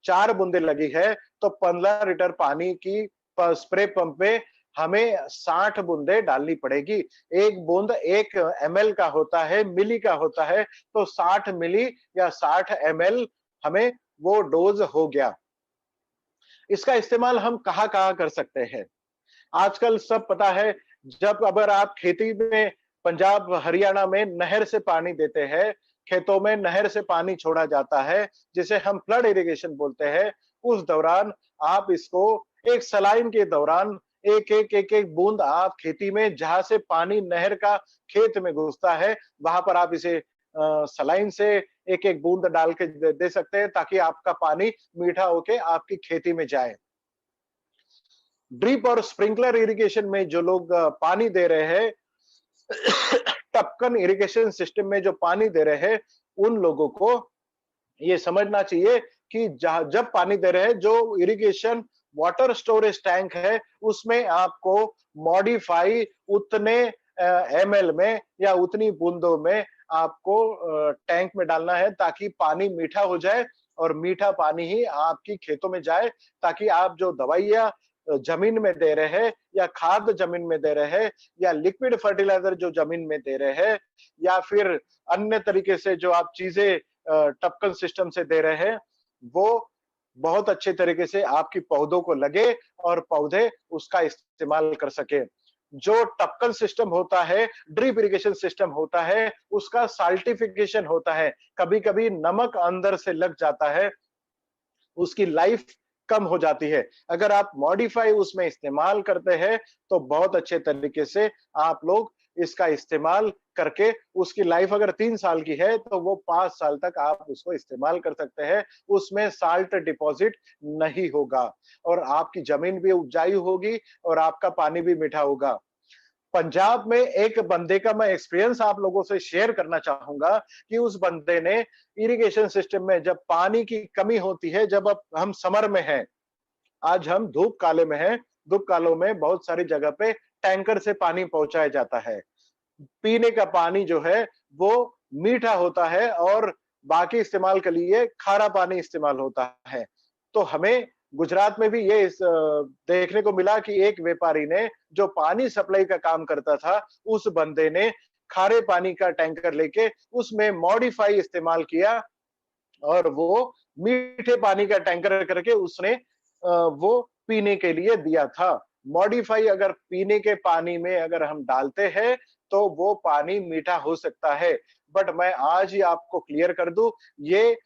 Speaker 1: 4 बूंदे लगी है, तो 15 लीटर पानी की स्प्रे पंप में हमें 60 बूंदे डालनी पड़ेगी। एक बूंद 1 एमएल का होता है, मिली का होता है, तो 60 मिली या 60 एमएल हमें वो डोज हो गया। इसका इस्तेमाल हम कहाँ-कहाँ कर सकते हैं? आजकल सब पता है, जब अगर आप खेती में पंजाब, हरियाणा में नहर से पानी देते हैं, खेतों में नहर से पानी छोड़ा जाता है, जिसे हम फ्लड इरिगेशन बोलते हैं, उस दौरान आप इसको एक सलाइन के दौरान एक-एक, एक-एक बूंद आप खेती में जहाँ से पानी नहर का खेत में घुसता है, वहां पर आप इसे सलाइन से एक-एक बूंद डाल के दे सकते हैं, ताकि आपका पानी मीठा होके आपकी खेती में जाए। ड्रिप और स्प्रिंकलर इरिगेशन में जो लोग पानी दे रहे हैं, टपकन इरिगेशन सिस्टम में जो पानी दे रहे हैं, उन लोगों को ये समझना चाहिए कि जब पानी दे रहे हैं, जो इरिगेशन वाटर स्टोरेज टैंक है, उसमें आपको मॉडिफाई उतने एमएल में या उतनी बूंदों में आपको टैंक में डालना है, ताकि पानी मीठा हो जाए और मीठा पानी ही आपकी खेतों में जाए, ताकि आप जो दवाइयाँ जमीन में दे रहे हैं या खाद जमीन में दे रहे हैं या लिक्विड फर्टिलाइजर जो जमीन में दे रहे हैं या फिर अन्य तरीके से जो आप चीजें टपकन सिस्टम से दे रहे हैं, वो बहुत अच्छे तरीके से आपकी पौधों को लगे और पौधे उसका इस्तेमाल कर सके। जो टपकन सिस्टम होता है, ड्रिप इरिगेशन सिस्टम होता है, उसका साल्टिफिकेशन होता है। कभी-कभी नमक अंदर से लग जाता है, उसकी लाइफ कम हो जाती है। अगर आप मॉडिफाई उसमें इस्तेमाल करते हैं, तो बहुत अच्छे तरीके से आप लोग इसका इस्तेमाल करके उसकी लाइफ अगर 3 साल की है, तो वो 5 साल तक आप उसको इस्तेमाल कर सकते हैं। उसमें साल्ट डिपॉजिट नहीं होगा और आपकी जमीन भी उपजाऊ होगी और आपका पानी भी मीठा होगा। पंजाब में एक बंदे का मैं एक्सपीरियंस आप लोगों से शेयर करना चाहूंगा कि उस बंदे ने इरिगेशन सिस्टम में जब पानी की कमी होती है, जब अब हम समर में हैं, आज हम धूप काले में हैं, धूप कालों में बहुत सारी जगह पे टैंकर से पानी पहुंचाया जाता है। पीने का पानी जो है वो मीठा होता है और बाकी इस्तेमाल के लिए खारा पानी इस्तेमाल होता है। तो हमें गुजरात में भी ये देखने को मिला कि एक व्यापारी ने जो पानी सप्लाई का काम करता था, उस बंदे ने खारे पानी का टैंकर लेके उसमें मॉडिफाई इस्तेमाल किया और वो मीठे पानी का टैंकर करके उसने वो पीने के लिए दिया था। मॉडिफाई अगर पीने के पानी में अगर हम डालते हैं, तो वो पानी मीठा हो सकता है। बट मैं आज ही आपको क्लियर कर दूं, ये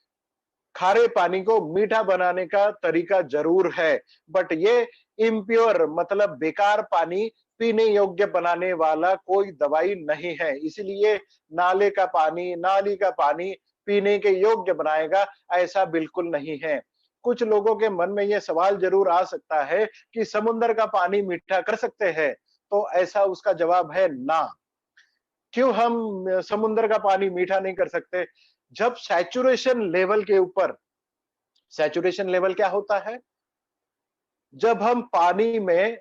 Speaker 1: खारे पानी को मीठा बनाने का तरीका जरूर है, बट ये इम्प्योर मतलब बेकार पानी पीने योग्य बनाने वाला कोई दवाई नहीं है। इसलिए नाले का पानी, नाली का पानी पीने के योग्य बनाएगा, ऐसा बिल्कुल नहीं है। कुछ लोगों के मन में ये सवाल जरूर आ सकता है कि समुद्र का पानी मीठा कर सकते हैं, तो ऐसा उसका जवाब है ना। क्यों हम समुद्र का पानी मीठा नहीं कर सकते? जब सैचुरेशन लेवल के ऊपर, सैचुरेशन लेवल क्या होता है? जब हम पानी में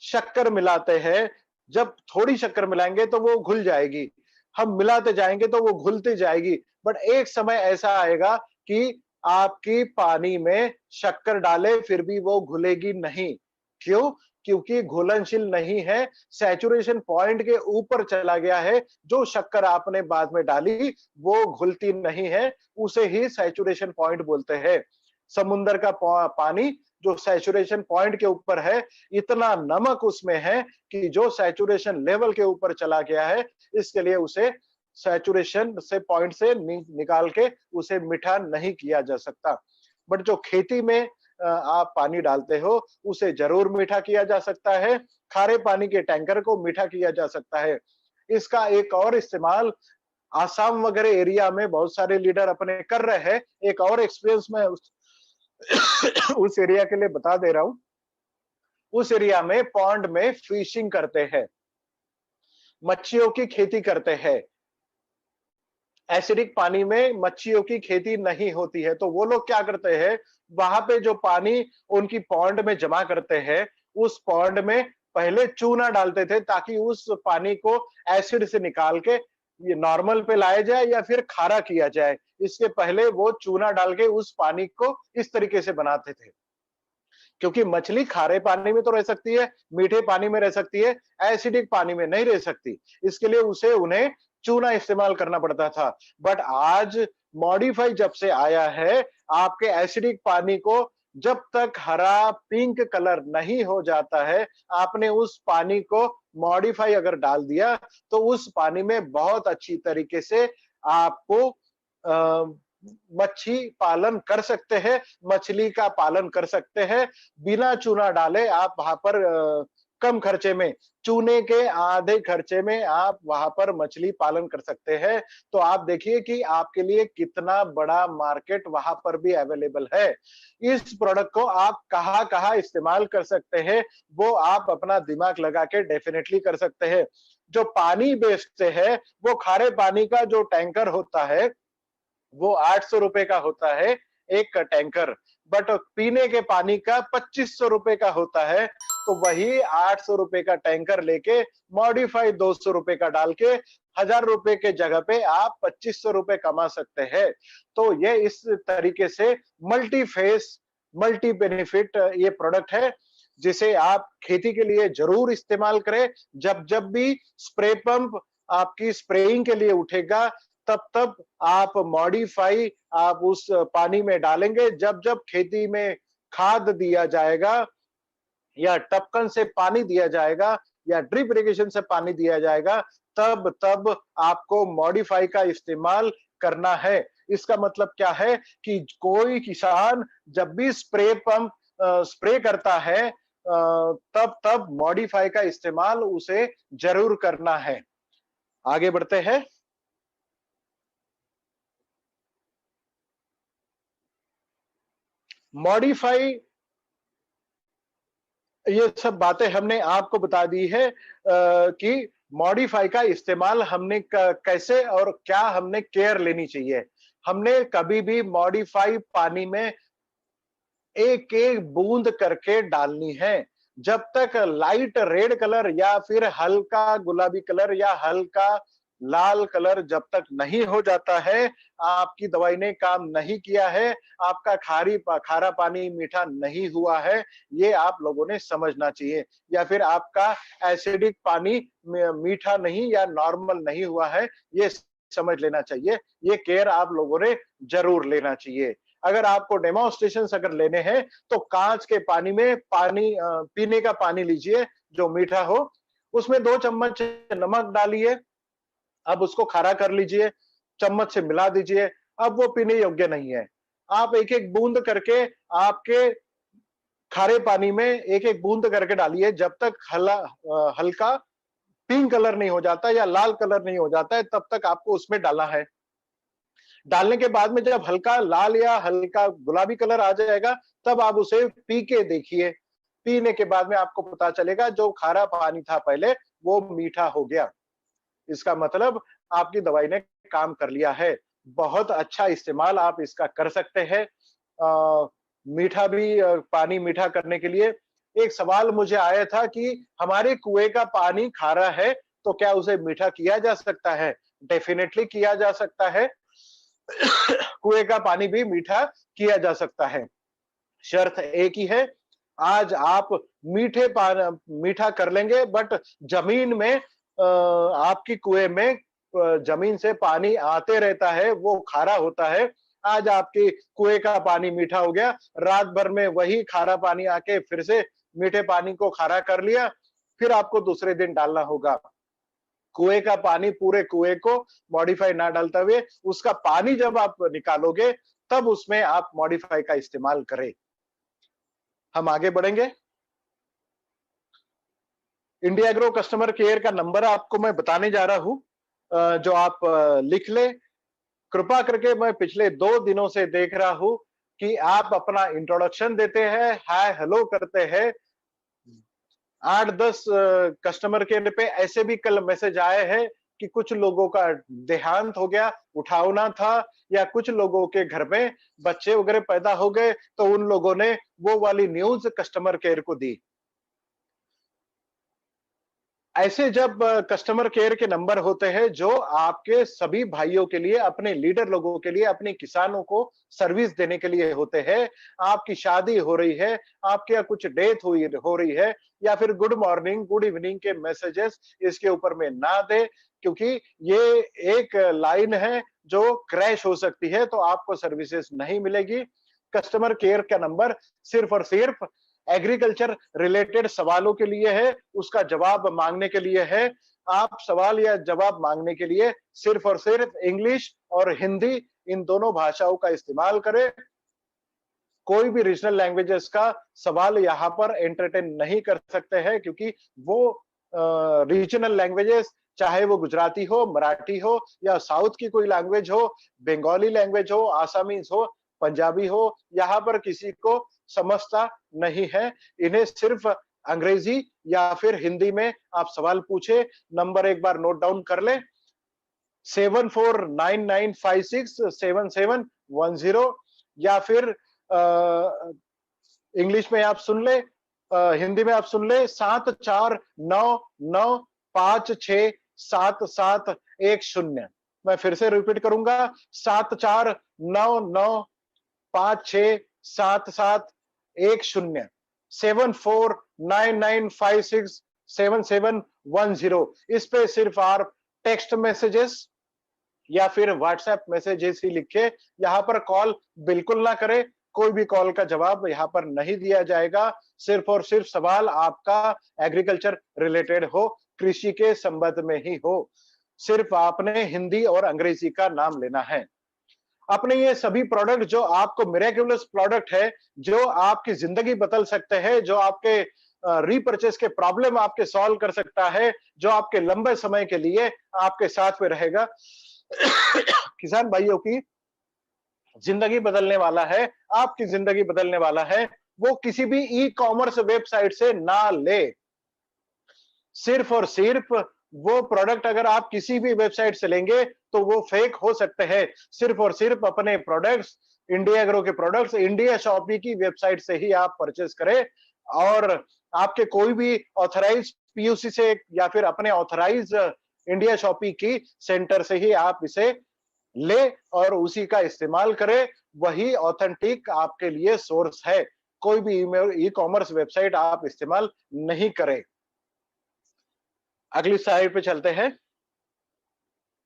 Speaker 1: शक्कर मिलाते हैं, जब थोड़ी शक्कर मिलाएंगे तो वो घुल जाएगी, हम मिलाते जाएंगे तो वो घुलती जाएगी। बट एक समय ऐसा आएगा कि आपकी पानी में शक्कर डाले फिर भी वो घुलेगी नहीं। क्यों? क्योंकि घुलनशील नहीं है, सैचुरेशन पॉइंट के ऊपर चला गया है। जो शक्कर आपने बाद में डाली वो घुलती नहीं है, उसे ही सैचुरेशन पॉइंट बोलते हैं। समुद्र का पानी जो सैचुरेशन पॉइंट के ऊपर है, इतना नमक उसमें है कि जो सैचुरेशन लेवल के ऊपर चला गया है, इसके लिए उसे सैचुरेशन से पॉइंट से निकाल के उसे मीठा नहीं किया जा सकता। बट जो खेती में आप पानी डालते हो, उसे जरूर मीठा किया जा सकता है। खारे पानी के टैंकर को मीठा किया जा सकता है। इसका एक और इस्तेमाल आसाम वगैरह एरिया में बहुत सारे लीडर अपने कर रहे हैं। एक और एक्सपीरियंस में उस एरिया के लिए बता दे रहा हूं। उस एरिया में पॉन्ड में फिशिंग करते हैं। मच्छियों की खेती करते हैं। एसिडिक पानी में मच्छियों की खेती नहीं होती है, तो वो लोग क्या करते हैं, वहां पे जो पानी उनकी पॉन्ड में जमा करते हैं, उस पॉन्ड में पहले चूना डालते थे ताकि उस पानी को एसिड से निकाल के ये नॉर्मल पे लाया जाए या फिर खारा किया जाए। इसके पहले वो चूना डाल के उस पानी को इस तरीके से बनाते थे। क्योंकि मछली खारे पानी में तो रह सकती है, मीठे पानी में रह सकती है, एसिडिक पानी में नहीं रह सकती। इसके लिए उसे उन्हें चूना इस्तेमाल करना पड़ता था। बट आज मॉडिफाई जब से आया है, आपके एसिडिक पानी को जब तक हरा पिंक कलर नहीं हो जाता है, आपने उस पानी को मॉडिफाई अगर डाल दिया, तो उस पानी में बहुत अच्छी तरीके से आपको मच्छी पालन कर सकते हैं, मछली का पालन कर सकते हैं, बिना चूना डाले आप वहां पर कम खर्चे में, चूने के आधे खर्चे में आप वहां पर मछली पालन कर सकते हैं। तो आप देखिए कि आपके लिए कितना बड़ा मार्केट वहां पर भी अवेलेबल है। इस प्रोडक्ट को आप कहाँ-कहाँ इस्तेमाल कर सकते हैं, वो आप अपना दिमाग लगा के डेफिनेटली कर सकते हैं। जो पानी बेचते हैं, वो खारे पानी का जो टैंकर होता है, वो 800 रुपए का होता है एक टैंकर, बट पीने के पानी का 2500 रुपए का होता है। तो वही 800 रुपए का टैंकर लेके मॉडिफाई 200 रुपए का डाल के 1000 रुपए के जगह पे आप 2500 रुपए कमा सकते हैं। तो ये इस तरीके से मल्टी फेस मल्टी बेनिफिट ये प्रोडक्ट है, जिसे आप खेती के लिए जरूर इस्तेमाल करें। जब जब भी स्प्रे पंप आपकी स्प्रेइंग के लिए उठेगा, तब तब आप मॉडिफाई आप उस पानी में डालेंगे। जब जब खेती में खाद दिया जाएगा या टपकन से पानी दिया जाएगा या ड्रिप इरिगेशन से पानी दिया जाएगा, तब तब आपको मॉडिफाई का इस्तेमाल करना है। इसका मतलब क्या है कि कोई किसान जब भी स्प्रे पंप स्प्रे करता है, तब तब मॉडिफाई का इस्तेमाल उसे जरूर करना है। आगे बढ़ते हैं। मॉडिफाई, ये सब बातें हमने आपको बता दी है कि मॉडिफाई का इस्तेमाल हमने कैसे और क्या हमने केयर लेनी चाहिए। हमने कभी भी मॉडिफाई पानी में एक एक बूंद करके डालनी है। जब तक लाइट रेड कलर या फिर हल्का गुलाबी कलर या हल्का लाल कलर जब तक नहीं हो जाता है, आपकी दवाई ने काम नहीं किया है, आपका खारा पानी मीठा नहीं हुआ है, ये आप लोगों ने समझना चाहिए। या फिर आपका एसिडिक पानी मीठा नहीं या नॉर्मल नहीं हुआ है, ये समझ लेना चाहिए। ये केयर आप लोगों ने जरूर लेना चाहिए। अगर आपको डेमोन्स्ट्रेशन अगर लेने हैं, तो कांच के पानी में पीने का पानी लीजिए जो मीठा हो, उसमें 2 चम्मच नमक डालिए, अब उसको खारा कर लीजिए, चम्मच से मिला दीजिए, अब वो पीने योग्य नहीं है। आप एक-एक बूंद करके आपके खारे पानी में एक-एक बूंद करके डालिए, जब तक हल्का पिंक कलर नहीं हो जाता या लाल कलर नहीं हो जाता है, तब तक आपको उसमें डालना है। डालने के बाद में जब हल्का लाल या हल्का गुलाबी कलर आ जाएगा, तब आप उसे पी के देखिए। पीने के बाद में आपको पता चलेगा जो खारा पानी था पहले, वो मीठा हो गया। इसका मतलब आपकी दवाई ने काम कर लिया है। बहुत अच्छा इस्तेमाल आप इसका कर सकते हैं। मीठा भी पानी मीठा करने के लिए एक सवाल मुझे आया था कि हमारे कुएं का पानी खारा है, तो क्या उसे मीठा किया जा सकता है? डेफिनिटली किया जा सकता है। कुएं का पानी भी मीठा किया जा सकता है। शर्त एक ही है, आज आप मीठा कर लेंगे, बट जमीन में आपकी कुएं में जमीन से पानी आते रहता है, वो खारा होता है। आज आपकी कुएं का पानी मीठा हो गया, रात भर में वही खारा पानी आके फिर से मीठे पानी को खारा कर लिया, फिर आपको दूसरे दिन डालना होगा। कुएं का पानी पूरे कुएं को मॉडिफाई ना डालते हुए उसका पानी जब आप निकालोगे, तब उसमें आप मॉडिफाई का इस्तेमाल करें। हम आगे बढ़ेंगे। इंडिया एग्रो कस्टमर केयर का नंबर आपको मैं बताने जा रहा हूं, जो आप लिख ले। कृपा करके, मैं पिछले 2 दिनों से देख रहा हूं कि आप अपना इंट्रोडक्शन देते हैं, हाय हेलो करते हैं, 8-10 कस्टमर केयर पे ऐसे भी कल मैसेज आए हैं कि कुछ लोगों का देहांत हो गया, उठावना था, या कुछ लोगों के घर में बच्चे वगैरह पैदा हो गए, तो उन लोगों ने वो वाली न्यूज़ कस्टमर केयर को दी। ऐसे जब कस्टमर केयर के नंबर होते हैं जो आपके सभी भाइयों के लिए, अपने लीडर लोगों के लिए, अपने किसानों को सर्विस देने के लिए होते हैं। आपकी शादी हो रही है, आपके यहाँ कुछ डेथ हुई हो रही है, या फिर गुड मॉर्निंग, गुड इवनिंग के मैसेजेस इसके ऊपर में ना दे, क्योंकि ये एक लाइन है जो क्रैश हो सकती है, तो आपको सर्विसेज नहीं मिलेगी। कस्टमर केयर का नंबर सिर्फ और सिर्फ एग्रीकल्चर रिलेटेड सवालों के लिए है, उसका जवाब मांगने के लिए है। आप सवाल या जवाब मांगने के लिए सिर्फ और सिर्फ इंग्लिश और हिंदी, इन दोनों भाषाओं का इस्तेमाल करें। कोई भी रीजनल लैंग्वेजेस का सवाल यहाँ पर एंटरटेन नहीं कर सकते हैं, क्योंकि वो रीजनल लैंग्वेजेस, चाहे वो गुजराती हो, मराठी हो, या साउथ की कोई लैंग्वेज हो, बंगाली लैंग्वेज हो, आसामीज हो, पंजाबी हो, यहाँ पर किसी को समझता नहीं है। इन्हें सिर्फ अंग्रेजी या फिर हिंदी में आप सवाल पूछे। नंबर एक बार नोट डाउन कर ले, 7499567710, या फिर इंग्लिश में आप सुन ले, हिंदी में आप सुन ले, 7499567710। मैं फिर से रिपीट करूंगा, 7499567710, 7499567710। इस पे सिर्फ आप टेक्स्ट मैसेजेस या फिर व्हाट्सएप मैसेजेस ही लिखे। यहाँ पर कॉल बिल्कुल ना करें, कोई भी कॉल का जवाब यहाँ पर नहीं दिया जाएगा। सिर्फ और सिर्फ सवाल आपका एग्रीकल्चर रिलेटेड हो, कृषि के संबंध में ही हो। सिर्फ आपने हिंदी और अंग्रेजी का नाम लेना है। अपने ये सभी प्रोडक्ट जो आपको मिरेक्युलस प्रोडक्ट है, जो आपकी जिंदगी बदल सकते हैं, जो आपके रीपर्चेस के प्रॉब्लम आपके सॉल्व कर सकता है, जो आपके लंबे समय के लिए आपके साथ में रहेगा। किसान भाइयों की जिंदगी बदलने वाला है, आपकी जिंदगी बदलने वाला है। वो किसी भी ई कॉमर्स वेबसाइट से ना ले। सिर्फ और सिर्फ वो प्रोडक्ट अगर आप किसी भी वेबसाइट से लेंगे तो वो फेक हो सकते हैं। सिर्फ और सिर्फ अपने प्रोडक्ट्स, इंडिया एग्रो के प्रोडक्ट्स इंडिया शॉपी की वेबसाइट से ही आप परचेज करें, और आपके कोई भी ऑथराइज पीयूसी से या फिर अपने ऑथराइज इंडिया शॉपी की सेंटर से ही आप इसे ले और उसी का इस्तेमाल करें। वही ऑथेंटिक आपके लिए सोर्स है। कोई भी ई कॉमर्स वेबसाइट आप इस्तेमाल नहीं करें। अगली स्लाइड पे चलते हैं।